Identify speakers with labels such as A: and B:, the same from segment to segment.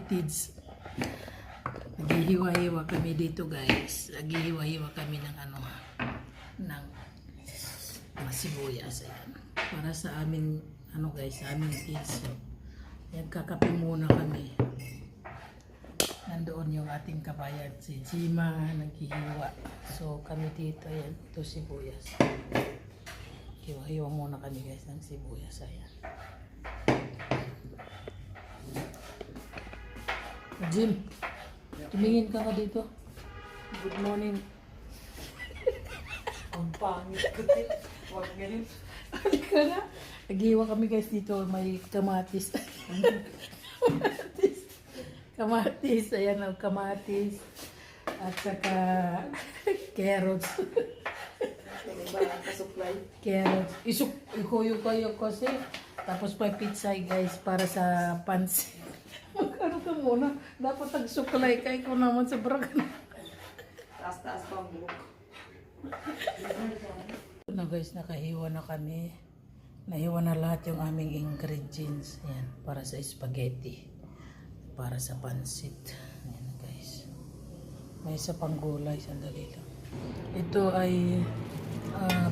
A: magtitids. Naghihiwa-hiwa kami dito guys. Naghihiwa-hiwa kami ng ano, ng mga sibuyas. Ayan. Para sa amin, ano guys, sa aming kids. So, ayan, kakape muna kami. Nandoon yung ating kabayan, si Jima, naghihiwa. So kami dito, ayan, ito sibuyas. Hiwa-hiwa muna kami guys ng sibuyas. Ayan. Jim, tumingin ka dito. Good morning.
B: Ang pangit ko din. Huwag ganun.
A: Halika na. Naghiwa kami guys dito. May kamatis. Kamatis. Ayan ang kamatis. At saka carrots. Carrots. Ikuyo kayo kasi. Tapos pa pizza guys para sa pansit. Magkano ka muna? Dapat nagsuklay ka. Ikaw naman sa bragan.
B: Taas-taas pa ang buhok.
A: Na guys, nakahiwa na kami. Nahiwa na lahat yung aming ingredients. Ayan, para sa spaghetti. Para sa pansit. Ayan guys. May isa pang gulay. Sandali lang. Ito ay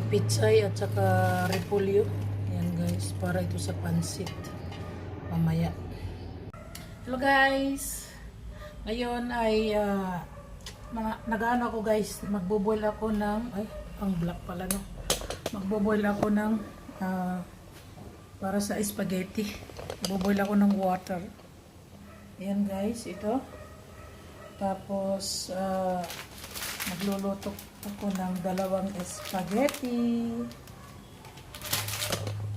A: pitsay at saka repolyo. Ayan guys, para ito sa pansit. Mamaya. Hello guys! Ngayon ay nag-ano ako guys, magbo-boil ako ng, ay, ang black pala no. Magbo-boil ako ng para sa spaghetti. Magbo-boil ako ng water. Ayan guys, ito. Tapos magluluto ako ng dalawang spaghetti.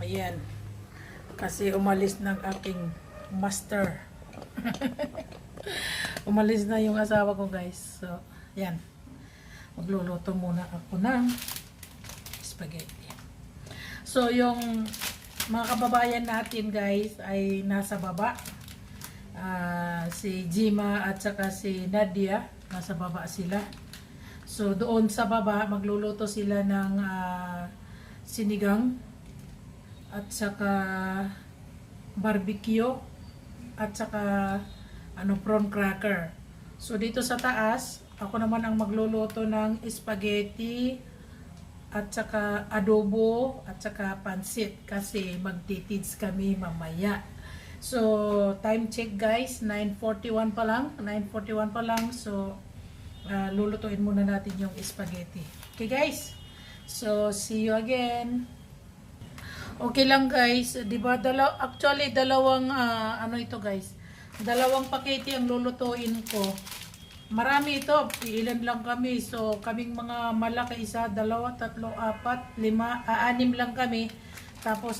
A: Ayan. Kasi umalis ng aking master. Umalis na yung asawa ko guys. So, yan. Magluluto muna ako ng spaghetti. So, yung mga kababayan natin guys ay nasa baba. Si Jima at saka si Nadia, nasa baba sila. So, doon sa baba, magluluto sila ng sinigang at saka barbecue at saka prawn cracker. So dito sa taas, ako naman ang magluluto ng spaghetti at saka adobo at saka pansit kasi magtitids kami mamaya. So time check guys, 9:41 pa lang, 9:41 pa lang. So lulutuin muna natin yung spaghetti. Okay guys? So see you again. Okay lang guys, 'di ba? Actually dalawang ito guys. Dalawang pakete ang lulutuin ko. Marami ito, ilan lang kami. So kaming mga malaki, isa, dalawa, tatlo, apat, lima, anim lang kami. Tapos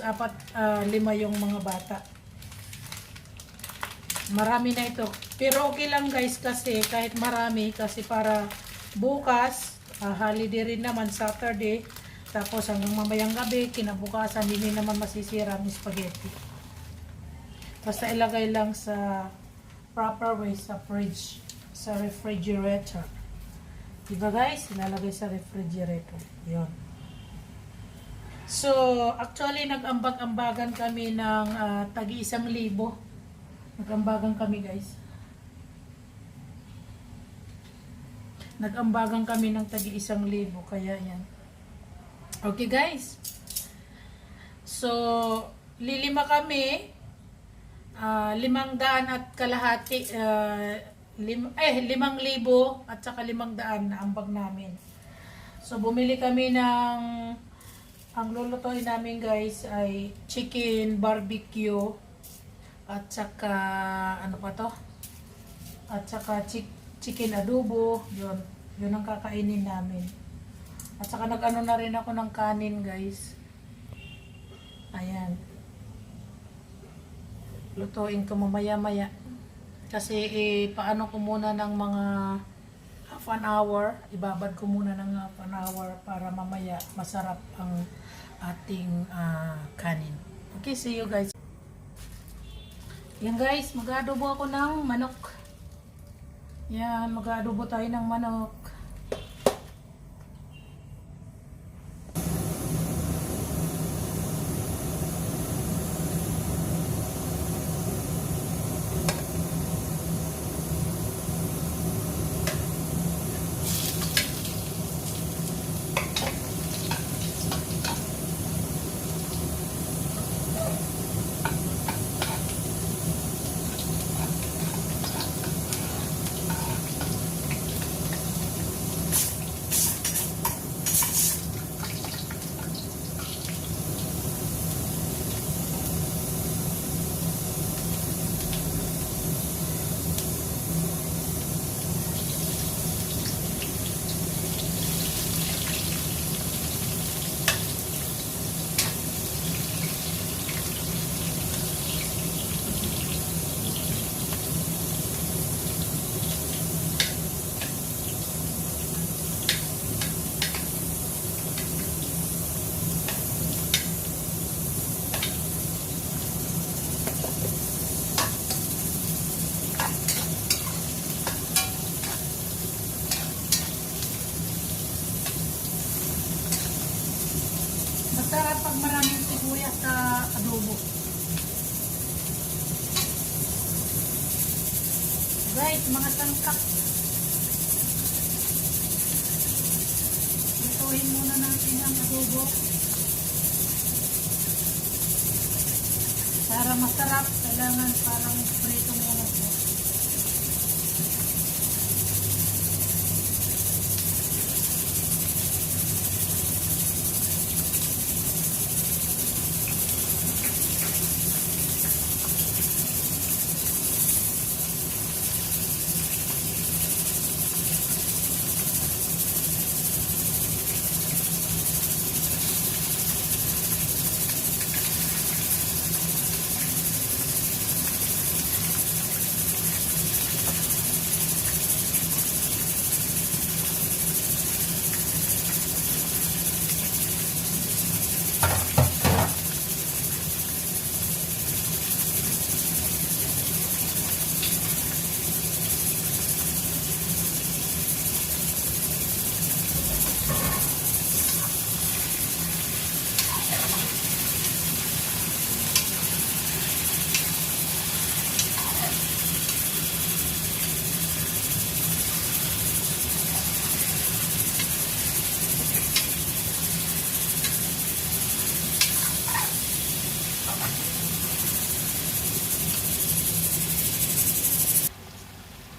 A: lima yung mga bata. Marami na ito. Pero okay lang guys kasi kahit marami kasi para bukas, holiday rin naman, Saturday. Tapos hanggang mamayang gabi, kinabukasan, hindi naman masisira ang spaghetti. Basta ilagay lang sa proper way sa fridge, sa refrigerator. Diba guys? Ilalagay sa refrigerator. Yun. So, actually, nag-ambag-ambagan kami ng tagi 1,000. Nag-ambagan kami guys. Nag-ambagan kami ng tagi 1,000. Kaya yan. Okay guys, so lilima kami, 500 at kalahati, 5,000 at saka 500 na ambag namin. So bumili kami ng, ang lulutuin namin guys ay chicken barbecue at saka ano pa to, at saka chicken adobo. Yun ang kakainin namin. At saka nag-ano na rin ako ng kanin guys. Ayan. Lutuin ko mamaya-maya. Kasi paano ko muna ng mga half an hour. Ibabad ko muna ng half an hour para mamaya masarap ang ating kanin. Okay, see you guys. Yan guys, mag-adobo ako ng manok. Yan, mag-adobo tayo ng manok. Masarap pag maraming sibuyas sa adobo. Guys, mga sangkap. Lutuin muna natin ang adobo. Para masarap, kailangan parang prito muna po.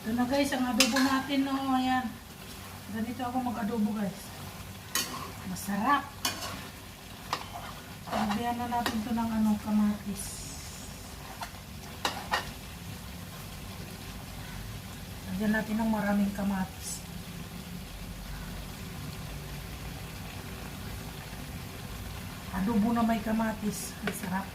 A: Ito na guys, ang adobo natin, no. Ayan. Ganito ako mag-adobo guys. Masarap. Lagyan na natin ito ng kamatis. Lagyan natin ng maraming kamatis. Adobo na may kamatis. Masarap.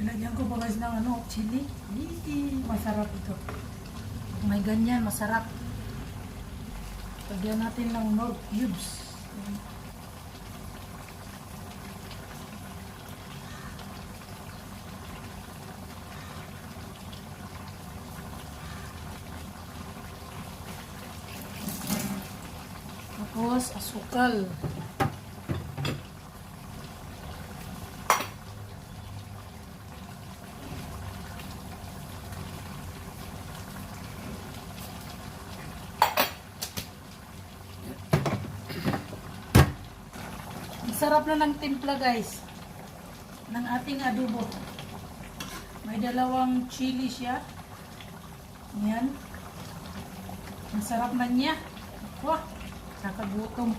A: Nilagyan ko pa guys ng chili. Masarap ito. Kung may ganyan, masarap. Lagyan natin ng Knorr cubes. Tapos, asukal. Sarap na ng timpla guys ng ating adobo. May dalawang chili siya. Ayan. Ang sarap na niya. Wah, nakagutom.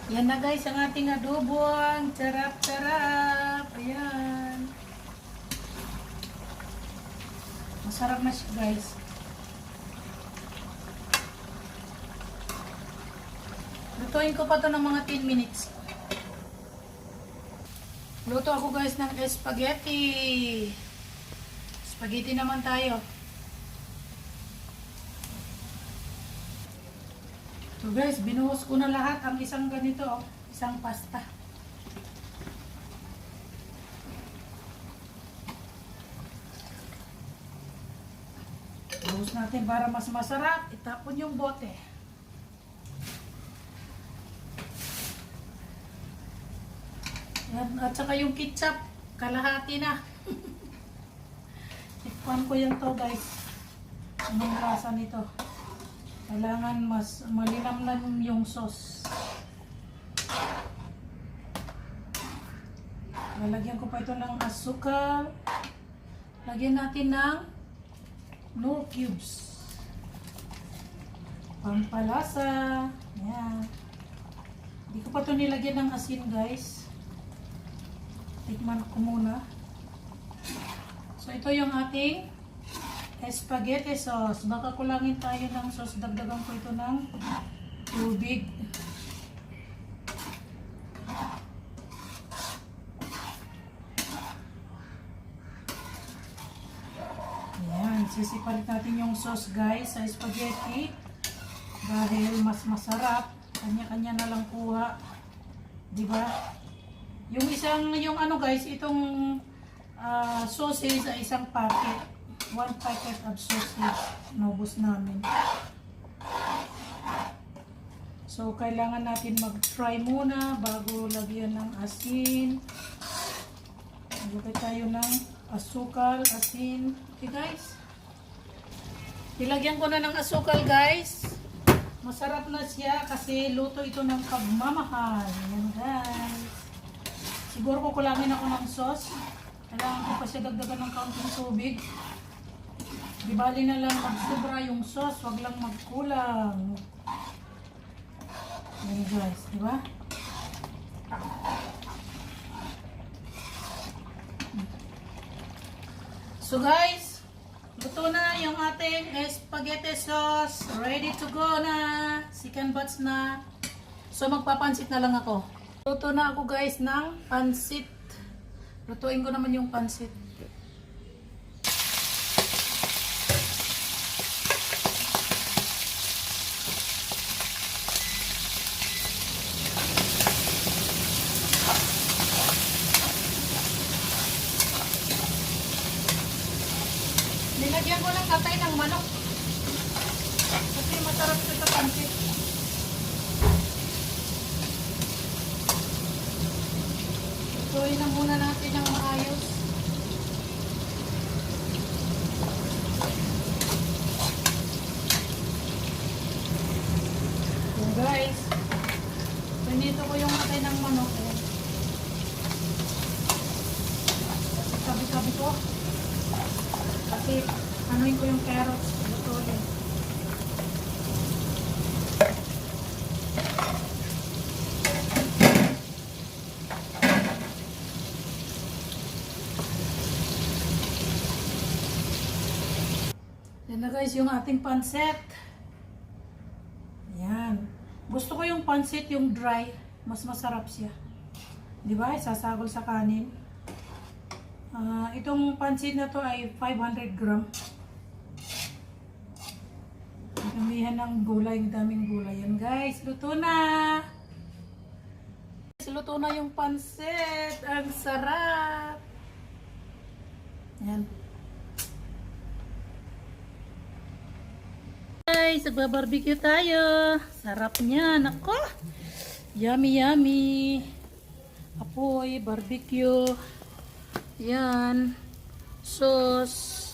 A: Yan na guys ang ating adobo. Ang sarap-sarap. Ayan. Masarap na siya guys. Lutuin ko pa to ng mga 10 minutes. Luto ako guys ng spaghetti. Spaghetti naman tayo. So guys, binuhos ko na lahat ang isang ganito, oh, isang pasta. Buhos natin para mas masarap. Itapon yung bote. Yan, at saka yung ketchup, kalahati na. Tikpan ko yan to guys. Anong lasa nito? Kailangan mas malinamnan yung sauce. Lalagyan ko pa ito ng asukal. Lagyan natin ng no cubes. Pampalasa. Yan. Hindi ko pa ito nilagyan ng asin guys. Tikman ko muna. So ito yung ating spaghetti sauce. Baka kulangin tayo ng sauce. Dagdagan ko ito ng tubig. Ayan. Sisipalit natin yung sauce guys sa spaghetti. Dahil mas masarap. Kanya-kanya na lang kuha. Diba? Yung ano guys, itong sausage ay isang packet. 1 packet of sausage. Naubos namin. So, kailangan natin mag-fry muna bago lagyan ng asin. Maglagay tayo ng asukal, asin. Okay guys? Ilagyan ko na ng asukal guys. Masarap na siya kasi luto ito ng pagmamahal. Yan guys. Siguro kukulangin ako ng sauce. Kailangan ko pa siya dagdagan ng kaunting tubig. Di bali na lang magsobra yung sauce, wag lang magkulang. Yan guys, di ba? So guys, luto na yung ating spaghetti sauce. Ready to go na. Second batch na. So magpapansit na lang ako. Luto na ako guys ng pansit. Lutuin ko naman yung pansit. Nilagyan ko ng katay ng manok. Kasi masarap siya sa pansit. Lutuin na muna natin ng maayos. So guys, pinito ko yung katay ng manok. Kasi tabi-tabi ko. Kasi anuin ko yung carrots. Lutuin. Yan na guys yung ating pansit. Yan. Gusto ko yung pansit yung dry. Mas masarap siya. Diba? Sasagol sa kanin. Itong pansit na to ay 500 gram. Damihan ng gulay, daming gulay. Yan guys, luto na. Luto na yung pansit. Ang sarap. Yan. Guys, nagbabarbecue tayo. Sarap niya. Nako. Yummy, yummy. Apoy, barbecue. Yan. Sauce.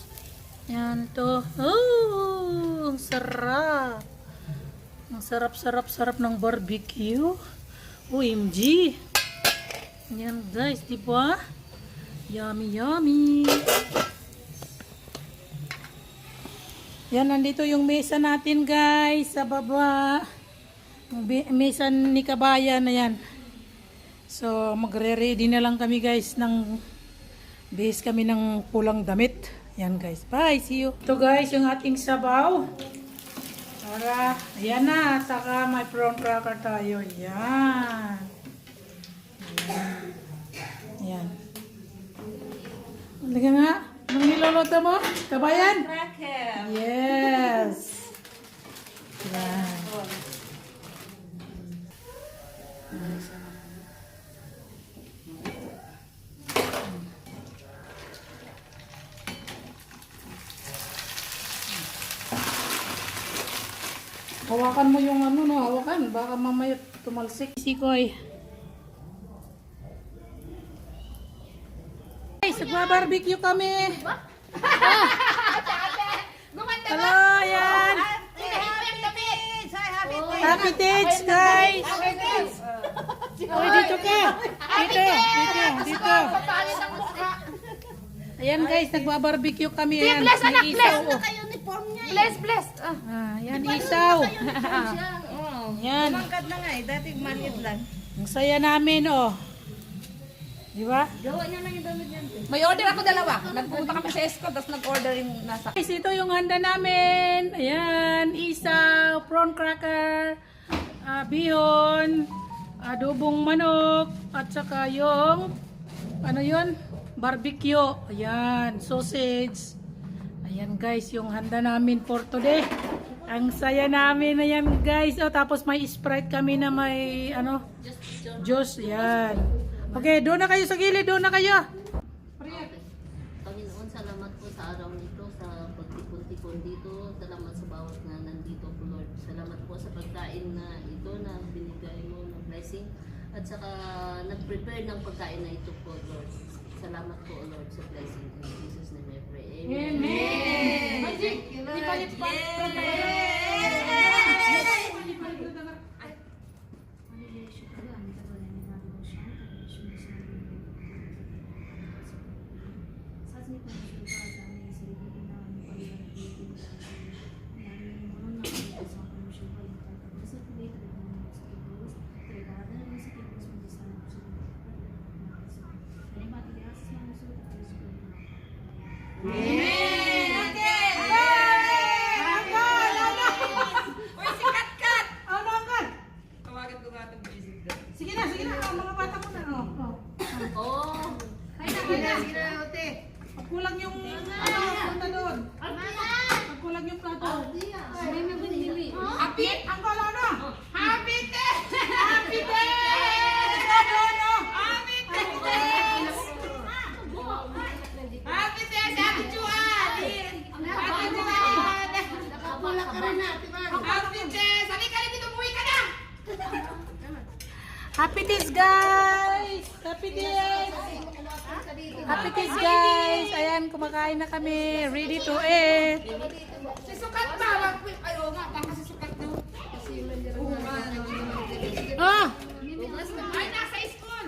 A: Yan to. Oh, ang sarap. Ang sarap ng barbecue. OMG. Yan guys, di ba? Yummy, yummy. Yan, nandito yung mesa natin guys sa baba. Yung mesa ni Kabayan na yan. So, magre-ready na lang kami guys ng bihis kami ng pulang damit. Yan guys. Bye. See you. Ito guys, yung ating sabaw. Para, ayan na. Saka may prawn cracker tayo. Yan. Yan. Yan. Halika nga. Anong niluluto mo? Kabayan?
B: Cracker.
A: Yes. Yan. Hawakan mo yung ano, no? Hawakan. Baka mamaya tumalsik. Sikoy. Guys, nagbabarbecue kami. Hello, yan. Happy dates, guys. Oy, dito ka. Dito. Ayan, guys, nagbabarbecue kami. Ayan,
C: Bless, anak,
A: may
C: bless.
A: isaw, oh.
C: Bless.
A: Yan, isaw. Yan.
B: Mangkad na nga eh. Dati maliit lang.
A: Ang saya namin, oh. Di ba?
C: May order ako dalawa. Nagpunta kami sa Esco, tapos nag-order yung nasa...
A: Guys, ito yung handa namin. Ayan, isaw, prawn cracker, bihon, adobong manok, at saka yung, ano yun? Barbecue. Ayan, sausage. Ayan guys, yung handa namin for today. Ang saya namin. Ayan guys. Oh, tapos may Sprite kami na may, ano, juice. Ayan. Okay, doon na kayo sa gilid. Doon na kayo.
D: Panginoon, salamat po sa araw nito, sa pagtipon-tipon dito. Salamat sa bawat na nandito po, Lord. Salamat po sa pagkain na ito na binigay mo ng blessing. At saka nag-prepare ng pagkain na ito po, Lord. Salamat po, Lord, sa blessing. In Jesus' name I pray. Amen.
A: Sige na, mga bata mo na.
D: Oh,
A: Pagkulang yung, punta doon. Pagkulang yung plato. Happy? Ang kala na. Happy days! Happy days! Happy days! Happy days, Happy Juan! Happy Juan! Happy days! Halika rin dito, buwi ka na! Happy days, guys! Happy days! Happy days, guys! Ayan, kumakain na kami. Ready to eat.
C: Sisukat ba? Ayaw nga, baka sisukat nyo.
A: Ah!
C: Ay, nasa school.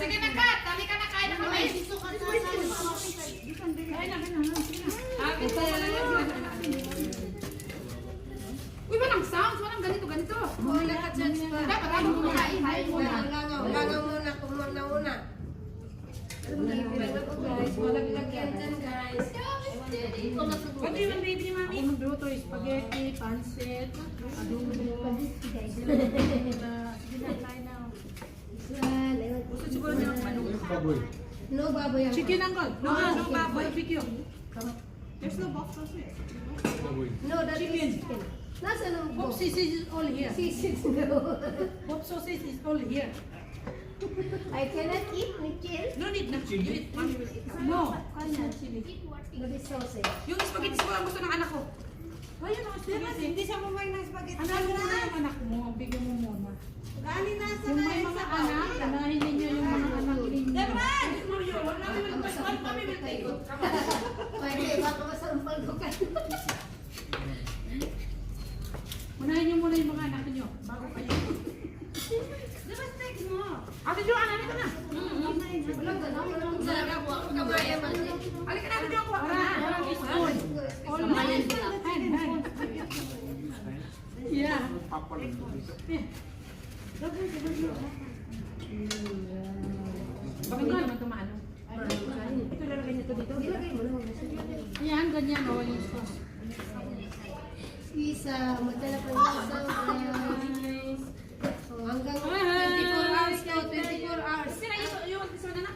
C: Sige na, Kat. Dali ka na, kain na kami. Uy, walang sounds. Walang ganito. Dapat ako kumakain.
E: Langaw muna, kumuna.
D: what do you want, baby, mami?
A: Ako magluto, spaghetti, pancit, adobo. Sige na, kain na.
E: No baboy ang
A: Chicken uncle. No, barbecue. There's no box sausage.
E: No, that is chicken. Nasaan ang
A: Pop
E: box?
A: sausage is all here.
E: Sisig no.
A: Pop sausage is all here.
E: I cannot eat Nikhil.
C: No need na.
A: No, kanya chili.
E: No, this sausage.
C: Yung spaghetti siguro ang gusto ng anak ko.
A: Ayun o, hindi siya mamain ng spaghetti. Ano mo na yung anak mo? Bigyan mo muna. Yung may mga anak, anahin ninyo yung mga anak ninyo.
E: Pwede, baka masampal ko ka.
A: Unahin niyo muna yung mga anak niyo bago kayo.
C: Ate Jo, ano ka na?
E: Walang gano'n, walang sarap. Kamaya man.
C: Halika na, Ate Jo, kuha ka na.
A: Spoon. All hand. Yeah.
C: Bakit hindi naman tumaano? Ito lalagay nito dito.
E: Ilagay mo lang.
A: Yan, ganyan o yung sauce.
E: Isa, magdala pa yung isang so, hanggang 24 hours ka, 24 hours.
C: Sira yung soda na.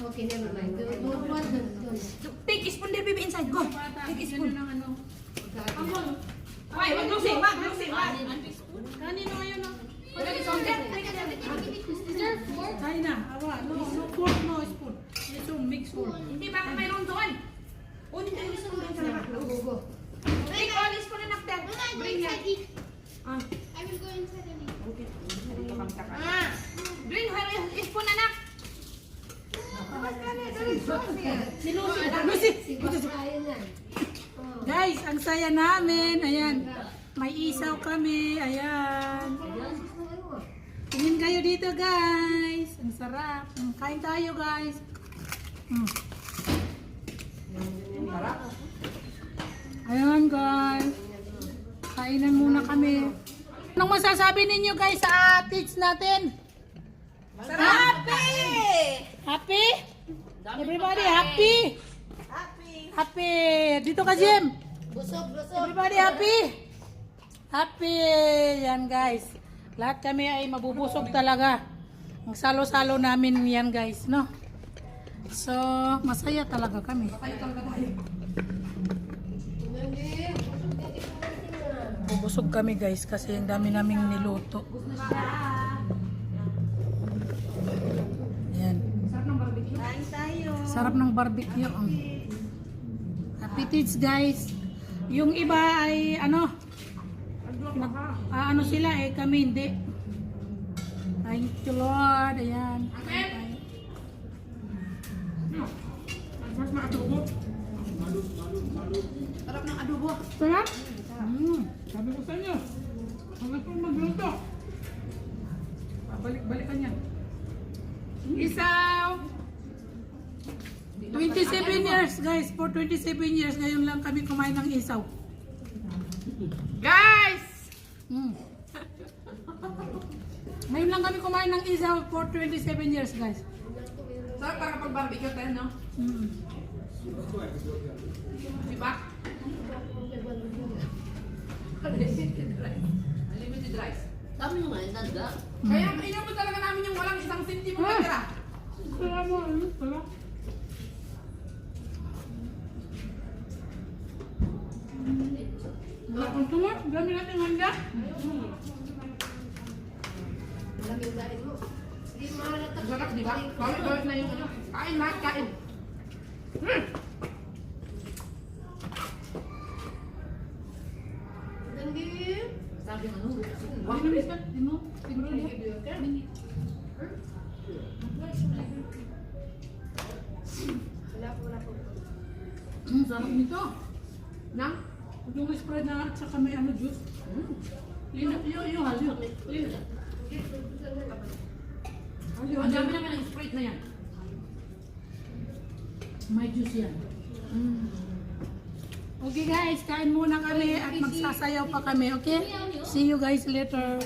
E: Okay, never mind. Don't want them.
C: Take a spoon there, baby, inside. Go. Take a spoon.
A: Ng ano.
C: Ay, wag lusing, wag.
A: Kanino ngayon o?
E: Is there fork?
A: Kain na. Awa. No, no fork, no spoon. Ito, mix fork.
C: Hindi, bakit mayroon doon?
A: Lucy!
E: Ayun yan.
A: Guys, ang saya namin. Ayan. May isaw kami. Ayan. Tingin kayo dito, guys. Ang sarap. Kain tayo, guys. Ayan, guys. Kainan muna kami. Anong masasabi ninyo, guys, sa teach natin?
B: Happy!
A: Happy? Everybody happy? Happy. Dito ka, Jim.
E: Busog.
A: Everybody happy? Happy. Yan, guys. Lahat kami ay mabubusog talaga. Ang salo-salo namin yan, guys, no? So, masaya talaga kami. Bubusog kami, guys, kasi ang dami naming niluto. Yan.
B: Kain tayo.
A: Sarap ng barbecue. Happy Teats, guys. Yung iba ay ano sila eh, kami hindi. Thank you, Lord. Ayan.
C: Sarap ng adobo.
A: Sarap? Sabi ko sa inyo. Hanggang po magluto. Balik-balikan yan. Isaw! 27 years, guys. For 27 years, ngayon lang kami kumain ng isaw.
C: Guys!
A: Ngayon lang kami kumain ng isaw for 27 years, guys.
C: Sarap para kapag barbecue tayo, no? Diba? Unlimited rice.
D: Sabi nyo nga, nanda.
C: Kaya inabot talaga namin yung walang isang sentimo natira.
A: Sarap mo, sarap. Wala kang tuwa. Dami natin handa.
E: Lamig dahil mo. Hindi mahalata.
C: Sarap, di ba? Bawit na yung ano. Kain lahat, kain.
E: Dandim.
C: Sabi ng ano?
A: Wala na biscuit. Di mo? Siguro mo?
E: Wala po.
A: Sarap nito.
C: Na?
A: Yung spread na at saka may ano juice. Lina, yung halyo. Lina.
C: Ang dami naman ng Sprite na yan.
A: May juice yan. Okay guys, kain muna kami at magsasayaw pa kami, okay? See you guys later.